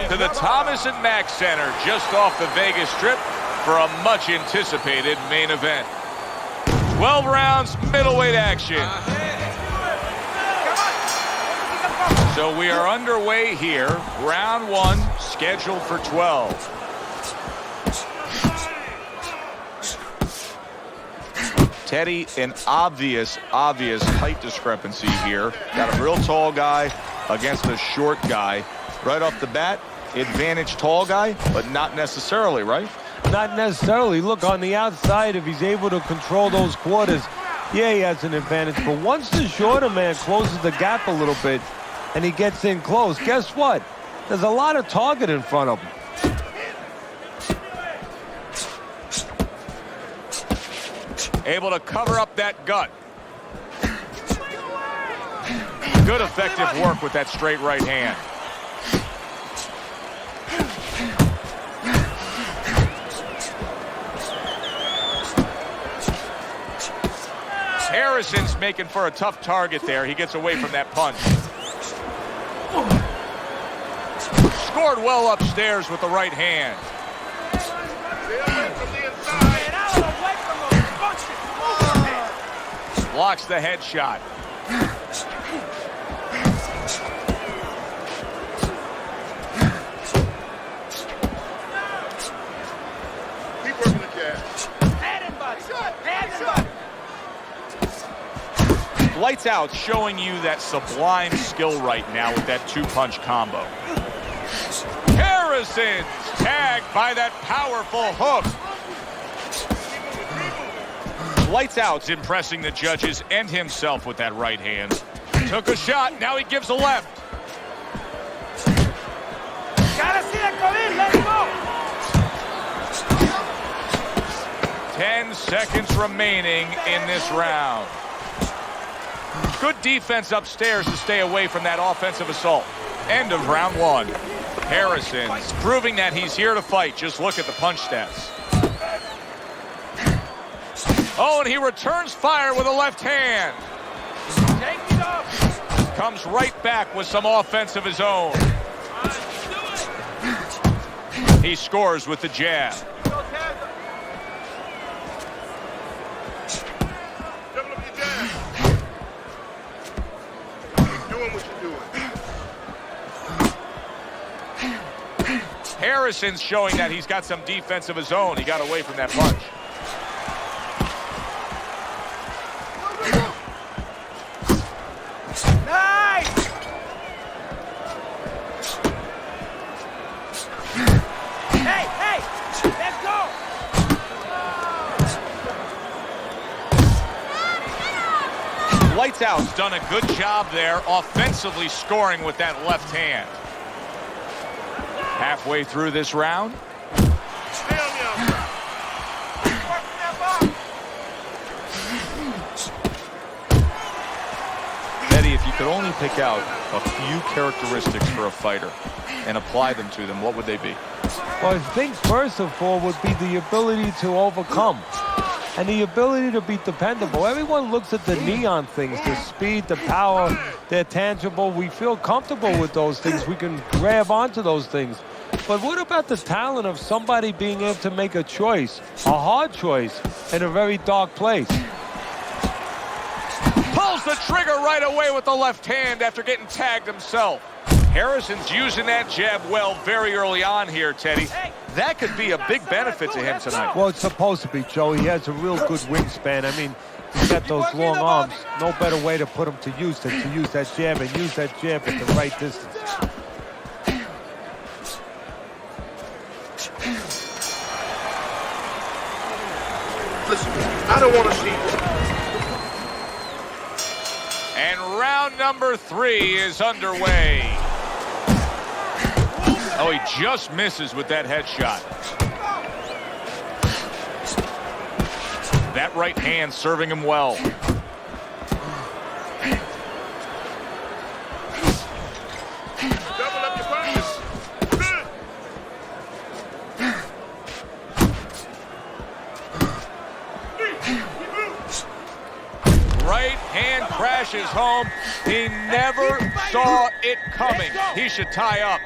to the Thomas and Mack Center just off the Vegas Strip for a much-anticipated main event. 12 rounds, middleweight action. So we are underway here. Round 1, scheduled for 12. Teddy, an obvious height discrepancy here. Got a real tall guy against a short guy. Right off the bat, advantage tall guy, but not necessarily, right? Not necessarily. Look, on the outside, if he's able to control those quarters, yeah, he has an advantage. But once the shorter man closes the gap a little bit and he gets in close, guess what? There's a lot of target in front of him. Able to cover up that gut. Good effective work with that straight right hand. Harrison's making for a tough target there. He gets away from that punch. Scored well upstairs with the right hand. Blocks the headshot. Keep working the jab. Lights out, showing you that sublime skill right now with that two-punch combo. Harrison's tagged by that powerful hook. Lights out's impressing the judges and himself with that right hand. Took a shot, now he gives a left. Gotta see it come in, let's go! 10 seconds remaining in this round. Good defense upstairs to stay away from that offensive assault. End of round 1. Harrison's proving that he's here to fight. Just look at the punch stats. Oh, and he returns fire with a left hand. Take it up. Comes right back with some offense of his own. He scores with the jab. Double up your jab. Keep doing what you're doing. Harrison's showing that he's got some defense of his own. He got away from that punch. Lights out's done a good job there, offensively scoring with that left hand. Halfway through this round. Eddie, if you could only pick out a few characteristics for a fighter and apply them to them, what would they be? Well, I think first of all would be the ability to overcome. And the ability to be dependable. Everyone looks at the neon things, the speed, the power, they're tangible. We feel comfortable with those things. We can grab onto those things. But what about the talent of somebody being able to make a choice, a hard choice, in a very dark place? Pulls the trigger right away with the left hand after getting tagged himself. Harrison's using that jab well very early on here, Teddy. That could be a big benefit to him tonight. Well, it's supposed to be, Joe. He has a real good wingspan. I mean, he's got those long arms. No better way to put him to use than to use that jab and use that jab at the right distance. Listen, I don't want to see this. And round number 3 is underway. Oh, he just misses with that headshot. That right hand serving him well. Double up your punches. Good. Right hand crashes home. He never saw it coming. He should tie up.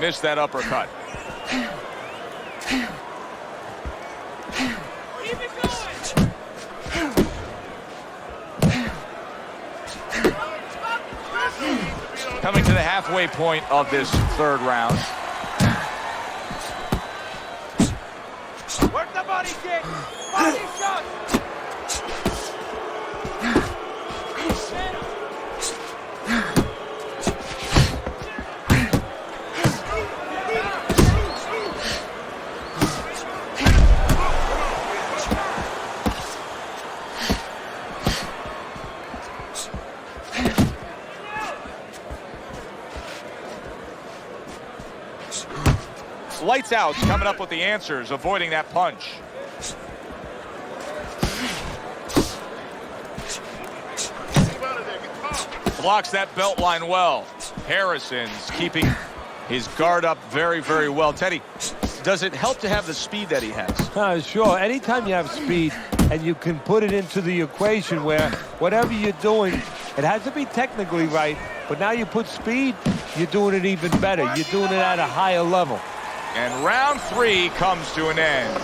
missed that uppercut. Keep it going. Coming to the halfway point of this third round. Work the body kick. Body shot. Lights Out's coming up with the answers, avoiding that punch. Blocks that belt line well. Harrison's keeping his guard up very, very well. Teddy, does it help to have the speed that he has? Sure. Anytime you have speed and you can put it into the equation where whatever you're doing, it has to be technically right, but now you put speed, you're doing it even better. You're doing it at a higher level. And round 3 comes to an end.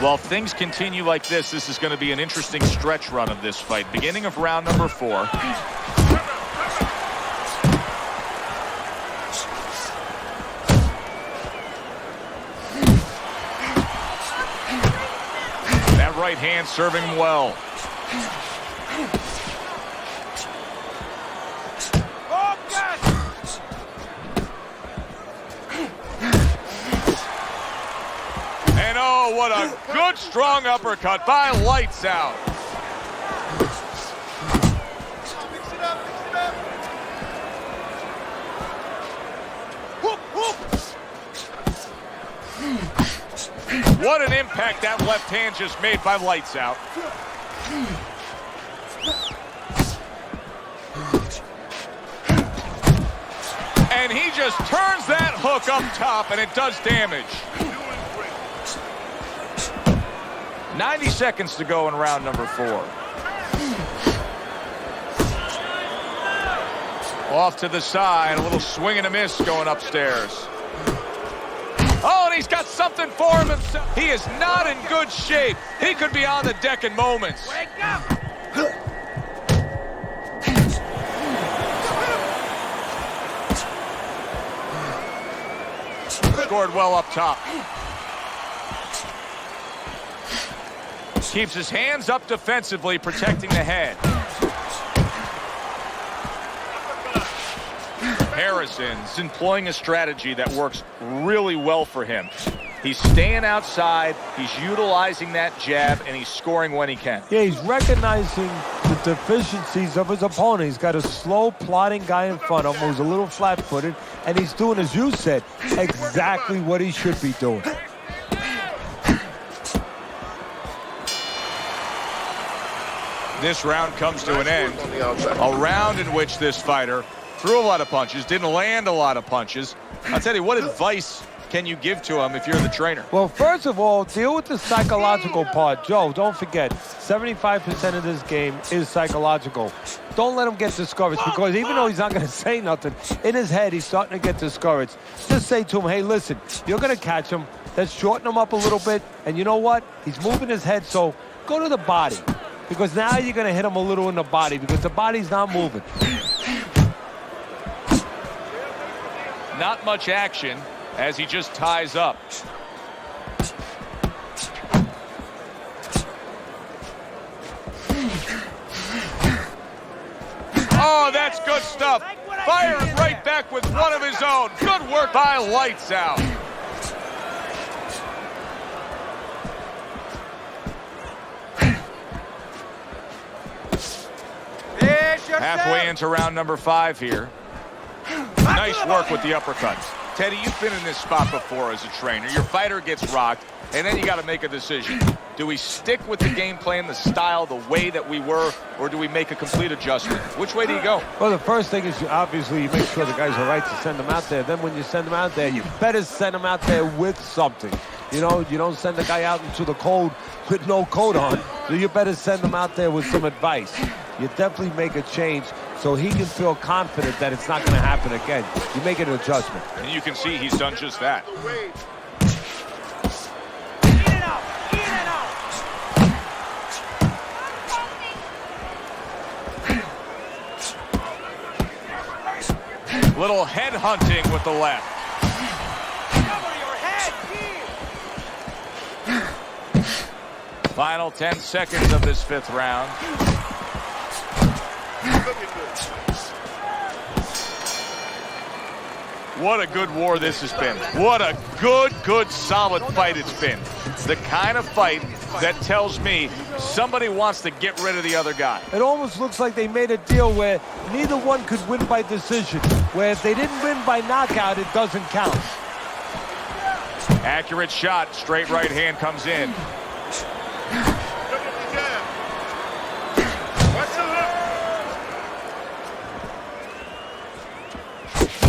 Well, if things continue like this is going to be an interesting stretch run of this fight. Beginning of round number 4. That right hand serving him well. And oh, what a good strong uppercut by Lights Out. Mix it up, mix it up. Whoop, whoop. What an impact that left hand just made by Lights Out. And he just turns that hook up top, and it does damage. 90 seconds to go in round number 4. Off to the side, a little swing and a miss going upstairs. Oh, and he's got something for him himself. He is not in good shape. He could be on the deck in moments. Wake up. Scored well up top. Keeps his hands up defensively, protecting the head. Harrison's employing a strategy that works really well for him. He's staying outside, he's utilizing that jab, and he's scoring when he can. Yeah, he's recognizing the deficiencies of his opponent. He's got a slow, plodding guy in front of him who's a little flat-footed, and he's doing, as you said, exactly what he should be doing. This round comes to an end. A round in which this fighter threw a lot of punches, didn't land a lot of punches. I'll tell you, what advice can you give to him if you're the trainer? Well, first of all, deal with the psychological part. Joe, don't forget, 75% of this game is psychological. Don't let him get discouraged, because even though he's not going to say nothing, in his head, he's starting to get discouraged. Just say to him, hey, listen, you're going to catch him. Let's shorten him up a little bit. And you know what? He's moving his head, so go to the body. Because now you're going to hit him a little in the body, because the body's not moving. Not much action as he just ties up. Oh, that's good stuff. Firing right back with one of his own. Good work by Lights Out. Halfway into round number 5 here. Nice work with the uppercuts. Teddy, you've been in this spot before as a trainer. Your fighter gets rocked, and then you got to make a decision. Do we stick with the game plan, the style, the way that we were, or do we make a complete adjustment? Which way do you go? Well, the first thing is, obviously, you make sure the guys are right to send them out there. Then when you send them out there, you better send them out there with something. You know, you don't send the guy out into the cold with no coat on. So you better send them out there with some advice. you definitely make a change so he can feel confident that it's not going to happen again. You make an adjustment. And you can see he's done just that. In and out. In and out. Little head hunting with the left. Cover your head. Here. Final 10 seconds of this 5th round. What a good war this has been. What a good, solid fight it's been. The kind of fight that tells me somebody wants to get rid of the other guy. It almost looks like they made a deal where neither one could win by decision, where if they didn't win by knockout, it doesn't count. Accurate shot, straight right hand comes in.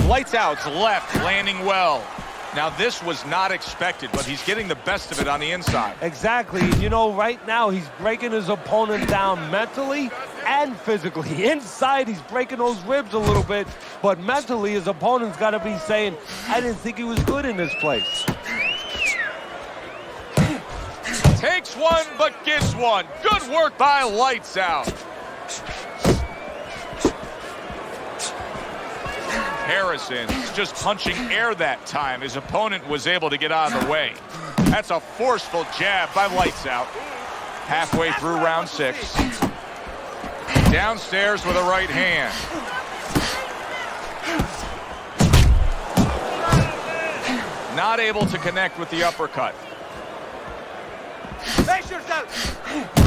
Lights out's left, landing well. Now this was not expected, but he's getting the best of it on the inside. Exactly. You know, right now he's breaking his opponent down mentally and physically. Inside, he's breaking those ribs a little bit, but mentally his opponent's got to be saying, I didn't think he was good in this place. Takes one, but gives one. Good work by Lights Out. Harrison's just punching air that time. His opponent was able to get out of the way. That's a forceful jab by Lights Out. Halfway through round 6. Downstairs with a right hand. Not able to connect with the uppercut. Face yourself.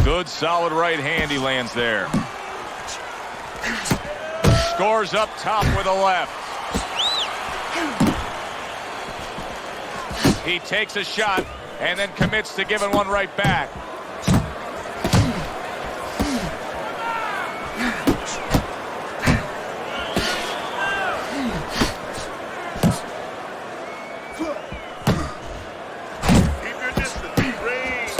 Good solid right hand he lands there. Scores up top with a left. He takes a shot and then commits to giving one right back. Keep your distance. Range.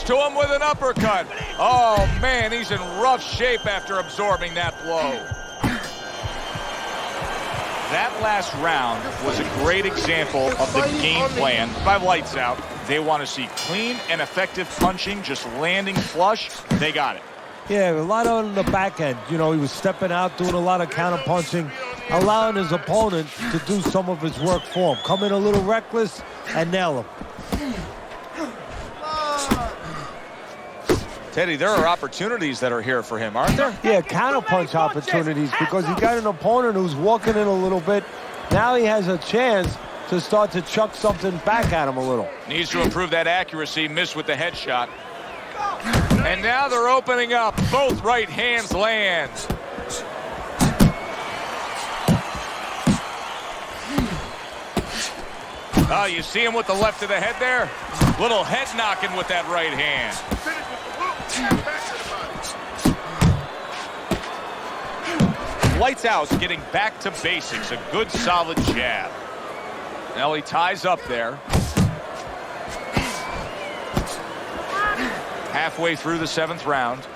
To him with an uppercut. Oh man, he's in rough shape after absorbing that blow. That last round was a great example of the game plan by Lights Out. They want to see clean and effective punching, just landing flush. They got it. Yeah, a lot on the back end. You know, he was stepping out, doing a lot of counter punching, allowing his opponent to do some of his work for him. Come in a little reckless and nail him. Teddy, there are opportunities that are here for him, aren't there? Yeah, counterpunch opportunities because he got an opponent who's walking in a little bit. Now he has a chance to start to chuck something back at him a little. Needs to improve that accuracy, missed with the headshot. And now they're opening up. Both right hands land. Oh, you see him with the left of the head there? Little head knocking with that right hand. Lights Out getting back to basics. A good solid jab. Now he ties up there. Halfway through the 7th round.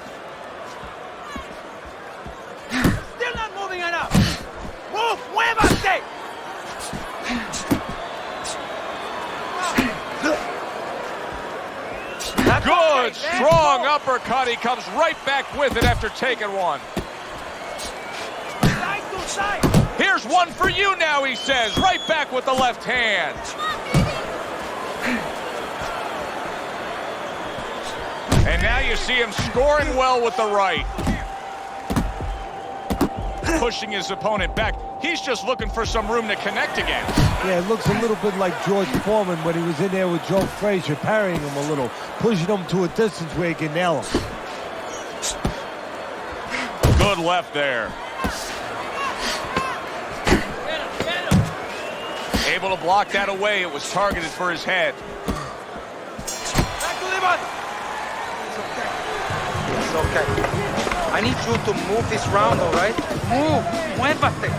Still not moving enough. Move. Muévase. Good, strong uppercut. He comes right back with it after taking one. Side to side. Here's one for you now, he says. Right back with the left hand. And now you see him scoring well with the right. Pushing his opponent back. He's just looking for some room to connect again. Yeah, it looks a little bit like George Foreman when he was in there with Joe Frazier, parrying him a little, pushing him to a distance where he can nail him. Good left there. Able to block that away. It was targeted for his head. Back to the bus. It's okay. I need you to move this round, all right? Move. Muévate.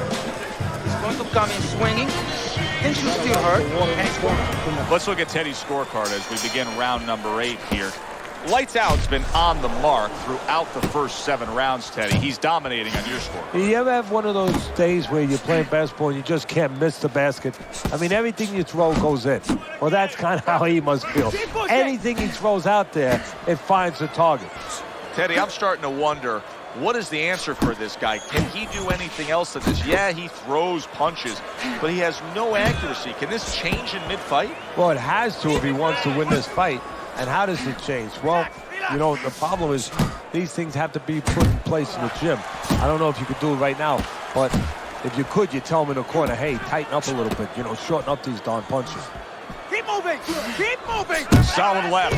going to come in swinging. Can you still hurt and score? Let's look at Teddy's scorecard as we begin round number 8 here. Lights Out's been on the mark throughout the first 7 rounds, Teddy. He's dominating on your score. You ever have one of those days where you're playing basketball and you just can't miss the basket? I mean, everything you throw goes in. Well, that's kind of how he must feel. Anything he throws out there, it finds the target. Teddy, I'm starting to wonder, what is the answer for this guy? Can he do anything else than this? Yeah, he throws punches, but he has no accuracy. Can this change in mid-fight? Well, it has to if he wants to win this fight. And how does it change? Well, you know, the problem is these things have to be put in place in the gym. I don't know if you could do it right now, but if you could, you tell him in the corner, hey, tighten up a little bit, you know, shorten up these darn punches. Keep moving! Keep moving! Solid left.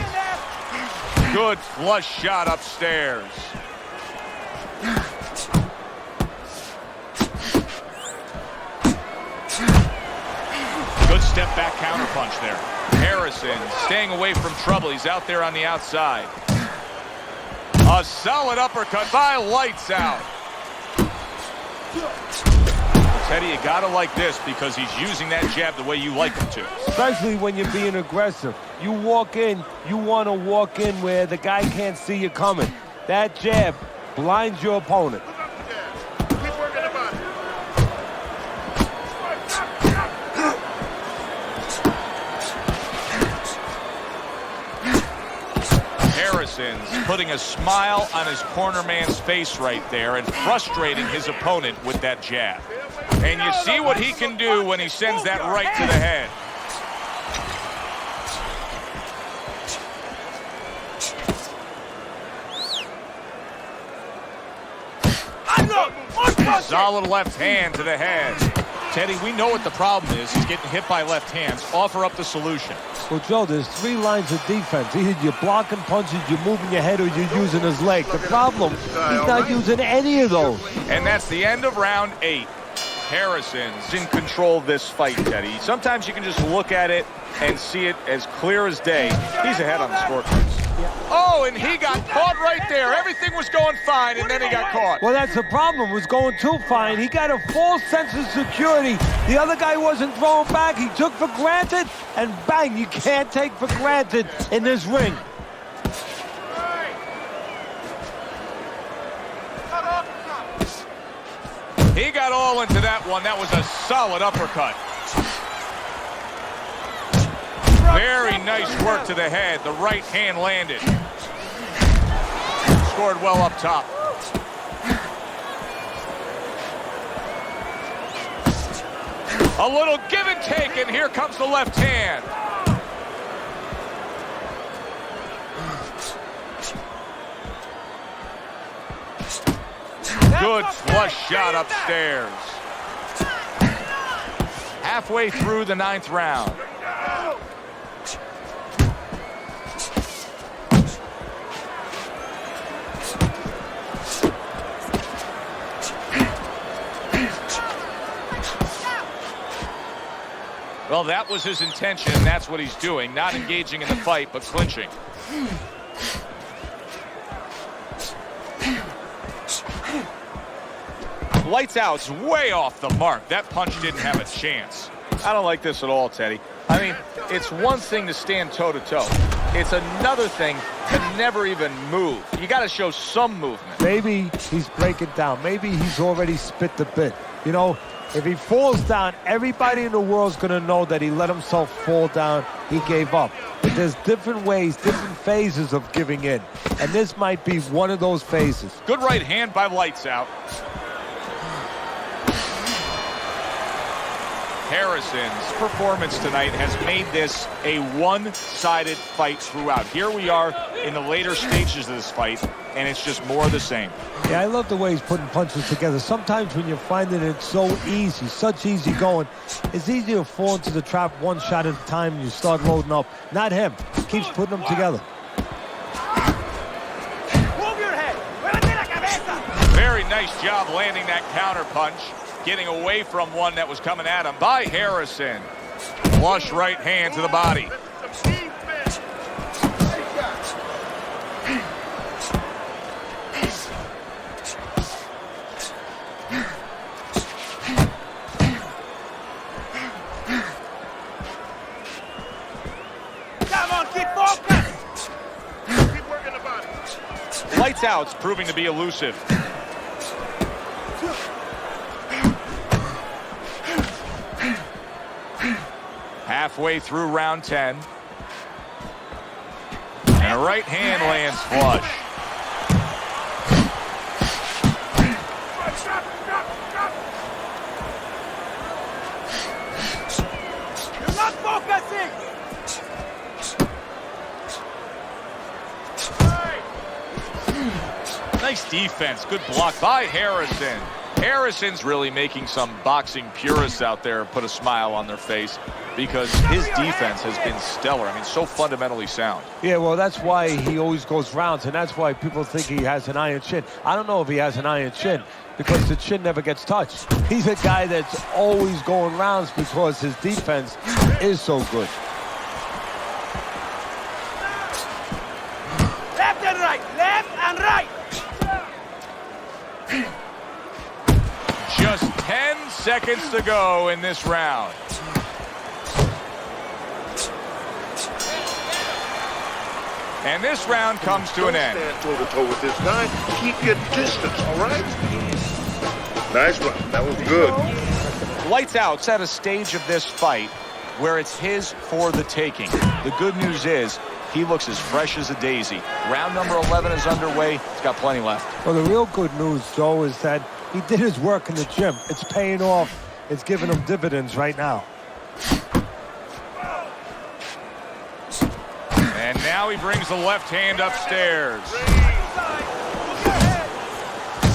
Good flush shot upstairs. Good step back counter punch there. Harrison staying away from trouble. He's out there on the outside. A solid uppercut by Lights Out. Teddy, you gotta like this because he's using that jab the way you like him to. Especially when you're being aggressive. You walk in, you want to walk in where the guy can't see you coming. That jab blinds your opponent. Keep working the body. Harrison's putting a smile on his corner man's face right there and frustrating his opponent with that jab. And you see what he can do when he sends that right to the head. Solid left hand to the head. Teddy, we know what the problem is. He's getting hit by left hands. Offer up the solution. Well, Joe, there's 3 lines of defense. Either you're blocking punches, you're moving your head, or you're using his leg. The problem, he's not using any of those. And that's the end of round 8. Harrison's in control of this fight, Teddy. Sometimes you can just look at it and see it as clear as day. He's ahead on the scorecards. Oh, and he got caught right there. Everything was going fine, and then he got caught. Well, that's the problem. It was going too fine. He got a false sense of security. The other guy wasn't throwing back. He took for granted, and bang, you can't take for granted in this ring. He got all into that one. That was a solid uppercut. Very nice work to the head. The right hand landed. Scored well up top. A little give and take, and here comes the left hand. Good flush shot upstairs. Halfway through the 9th round. Well, that was his intention, and that's what he's doing. Not engaging in the fight, but clinching. Lights Out's way off the mark. That punch didn't have a chance. I don't like this at all, Teddy. I mean, it's one thing to stand toe-to-toe. It's another thing to never even move. You got to show some movement. Maybe he's breaking down. Maybe he's already spit the bit. You know, if he falls down, everybody in the world's going to know that he let himself fall down. He gave up. But there's different ways, different phases of giving in. And this might be one of those phases. Good right hand by Lights Out. Harrison's performance tonight has made this a one-sided fight throughout. Here we are in the later stages of this fight, and it's just more of the same. Yeah, I love the way he's putting punches together. Sometimes when you're finding it so easy, such easy going, it's easy to fall into the trap one shot at a time and you start loading up. Not him. He keeps putting them together. Move your head! Muévete la cabeza! Very nice job landing that counter punch. Getting away from one that was coming at him by Harrison. Flush right hand to the body. bouts proving to be elusive. Halfway through round 10. And a right hand lands flush. You're not focusing! Nice defense. Good block by Harrison. Harrison's really making some boxing purists out there put a smile on their face because his defense has been stellar. I mean, so fundamentally sound. Yeah, well, that's why he always goes rounds, and that's why people think he has an iron chin. I don't know if he has an iron chin because the chin never gets touched. He's a guy that's always going rounds because his defense is so good. Left and right! Left and right! Just 10 seconds to go in this round. And this round comes to an end. Stand toe-to-toe with this guy. Keep your distance, all right? Nice one. That was good. Lights Out's at a stage of this fight where it's his for the taking. The good news is he looks as fresh as a daisy. Round number 11 is underway. He's got plenty left. Well, the real good news, Joe, is that he did his work in the gym. It's paying off. It's giving him dividends right now. And now he brings the left hand upstairs.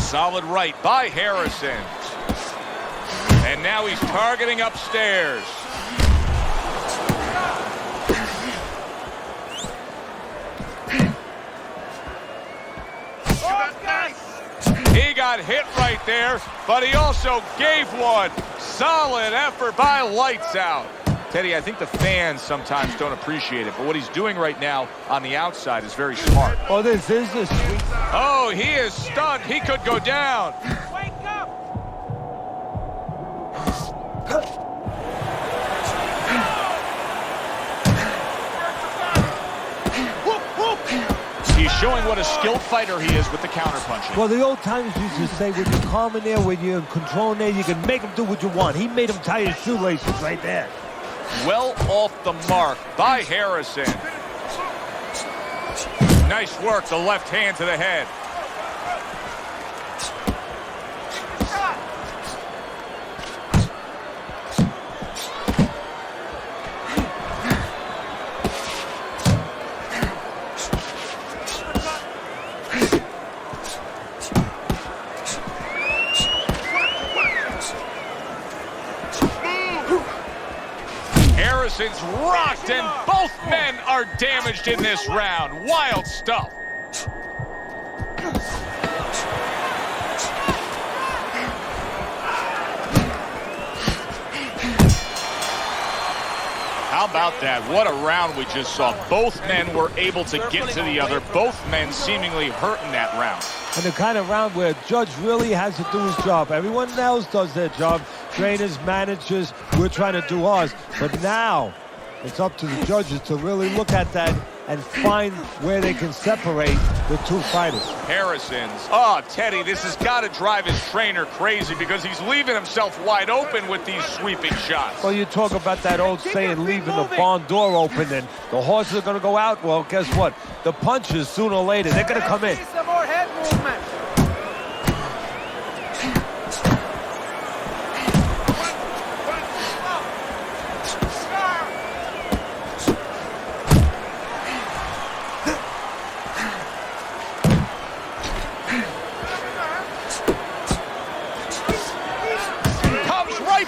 Solid right by Harrison. And now he's targeting upstairs. He got hit right there, but he also gave one. Solid effort by Lights Out. Teddy, I think the fans sometimes don't appreciate it, but what he's doing right now on the outside is very smart. Oh, this is a sweet. Oh, he is stunned. He could go down. Wake up! He's showing what a skilled fighter he is with the counterpunching. Well, the old timers used to say, when you're calm in there, when you're in control in there, you can make him do what you want. He made him tie his shoelaces right there. Well off the mark by Harrison. Nice work, the left hand to the head. Harrison's rocked, and both men are damaged in this round. Wild stuff. How about that? What a round we just saw. Both men were able to get to the other. Both men seemingly hurt in that round. And the kind of round where a judge really has to do his job. Everyone else does their job. Trainers, managers, we're trying to do ours. But now it's up to the judges to really look at that and find where they can separate the two fighters. Harrison's. Oh, Teddy, this has got to drive his trainer crazy because he's leaving himself wide open with these sweeping shots. Well, you talk about that old saying, leaving the barn door open, and the horses are going to go out. Well, guess what? The punches, sooner or later, they're going to come in. Some more head movement.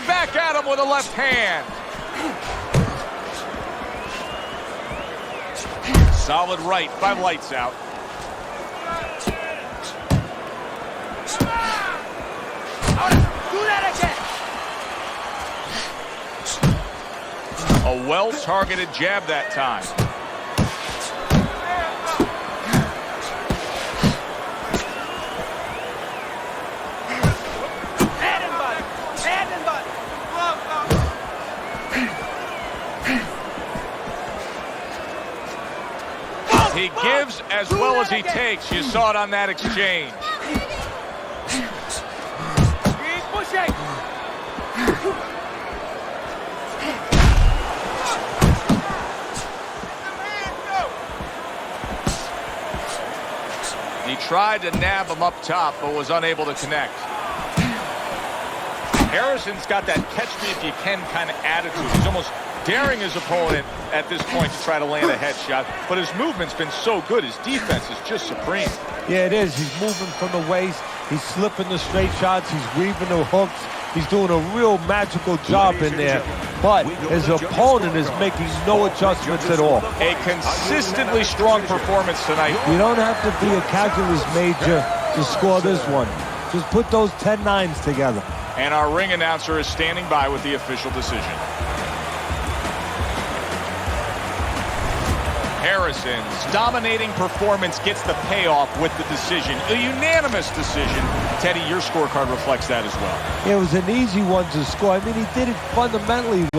Back at him with a left hand. Solid right by Lights Out. Do that again. A well-targeted jab that time. He gives as well as he takes. You saw it on that exchange. Keep pushing. He tried to nab him up top, but was unable to connect. Harrison's got that catch-me-if-you-can kind of attitude. He's almost daring his opponent at this point to try to land a headshot, but his movement's been so good. His defense is just supreme. Yeah, it is. He's moving from the waist. He's slipping the straight shots. He's weaving the hooks. He's doing a real magical job in there. But his opponent is making no adjustments at all. A consistently strong performance tonight. You don't have to be a calculus major to score this one. Just put those 10 nines together. And our ring announcer is standing by with the official decision. Harrison's dominating performance gets the payoff with the decision. A unanimous decision. Teddy, your scorecard reflects that as well. It was an easy one to score. I mean, he did it fundamentally well.